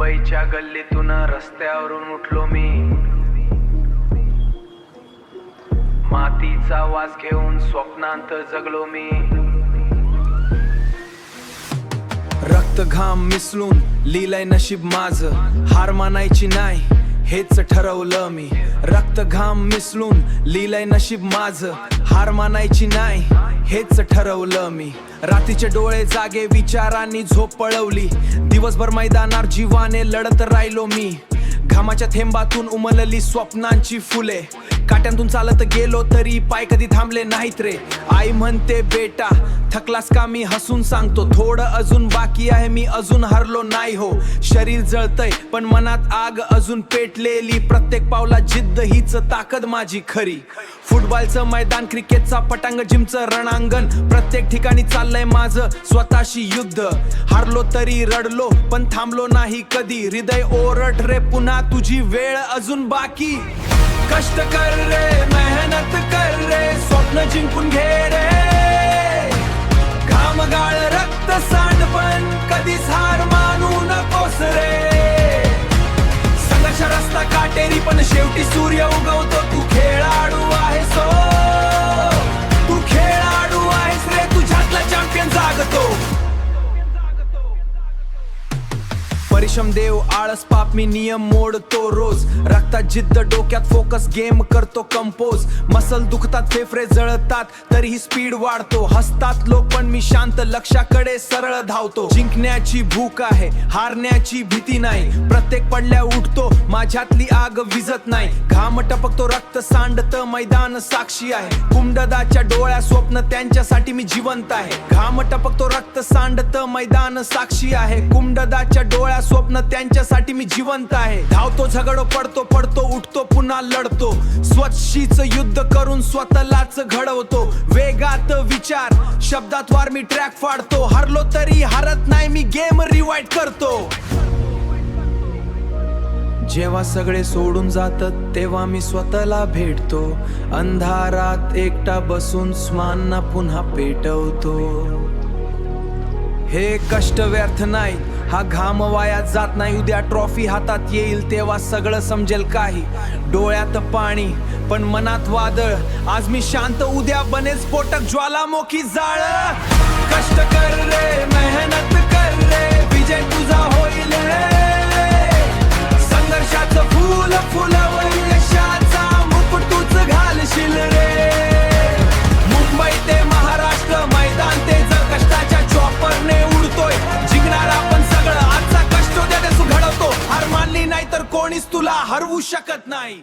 मुंबईच्या गल्लीतून रस्त्यावरून उठलो मी, मातीचा वास घेऊन स्वप्नांत जगलो मी। रक्त घाम मिसळून लिहिलंय नशीब माझं, हार मानायची नाही हेच ठरवलं मी। रक्त घाम मिसळून लिहिलंय नशीब माझं, हार मानायची नाही हेच ठरवलं मी। रात्रीचे डोळे जागे विचारांनी झोप पळवली, दिवसभर मैदानावर जीवाने लढत राहिलो मी। घामाच्या थेंबातून उमलली स्वप्नांची फुले, काट्यांतून चालत गेलो तरी पाय कधी थांबले नाहीत रे। आई म्हणते बेटा थकलास का, मी हसून सांगतो थोडं अजून बाकी आहे, मी अजून हरलो नाही हो। शरीर जळतय पण मनात आग अजून पेटलेली, प्रत्येक पावला जिद्द हीच ताकद माझी खरी। फुटबॉलचं मैदान, क्रिकेटचा पटांग, जिमचं रणांगण, प्रत्येक ठिकाणी चाललंय माझं स्वतःशी युद्ध। हारलो तरी रडलो पण थांबलो नाही कधी, हृदय ओरड रे पुन्हा तुझी वेळ अजून बाकी। कष्ट कर रे, मेहनत कर रे, स्वप्न जिंकून घे रे। घाम गाळ रक्त सांड पण कधीच हार मानू नकोस रे। संघर्ष रस्ता काटेरी पण शेवटी सूर्य उगवतो, तू खेळाडू आहेस हो, तू खेळाडू आहेस रे, तुझ्यातला चॅम्पियन जागतो। परिश्रम देव आळस पाप, मी नियम मोडतो रोज। रक्तात जिद्द डोक्यात फोकस, गेम करतो कंपोज। मसल दुखतात फेफरे जळतात तरीही स्पीड वाढतो, हसतात लोक पण मी शांत लक्षाकडे सरळ धावतो। जिंकण्याची भूक आहे, हारण्याची भीती नाही, प्रत्येक पडल्या उठतो माझ्यातली आग विझत नाही। घाम टपकतो रक्त सांडत मैदान साक्षी आहे, कुंडदाच्या डोळ्या स्वप्न त्यांच्यासाठी मी जिवंत आहे। घाम टपकतो रक्त सांडत मैदान साक्षी आहे, कुंडदाच्या डोळ्या स्वप्न त्यांच्यासाठी मी जिवंत आहे। धावतो झगडो पडतो पडतो उठतो पुन्हा लढतो, स्वतःशीच युद्ध करून स्वतःलाच घडवतो। वेगात विचार शब्दात वार, मी ट्रॅक फाडतो, हरलो तरी हरत नाही मी, गेम रिवाइंड करतो। जेव्हा सगळे सोडून जातात तेव्हा मी स्वतःला भेटतो, अंधारात एकटा बसून स्वांना पुन्हा पेटवतो। हे कष्ट व्यर्थ नाही, हा घाम वाया जात नाही, उद्या ट्रॉफी हातात येईल तेव्हा सगळं समजेल काही। डोळ्यात पाणी पण मनात वादळ, आज मी शांत उद्या बनेल स्फोटक ज्वालामुखी जाळ। कष्ट कर रे, मेहनत कर रे, विजय तुझा होईल रे। संघर्षाचं फूल फुलवून यशाचा मुकुट तूच घालशील रे। मुंबई ते महाराष्ट्र मैदान ते जर कष्टाच्या चॉपरने उडतोय, जिंकणार आपण सगळं, आजचा कष्ट उद्या ते घडवतो। हार मानली नाही तर कोणीच तुला हरवू शकत नाही।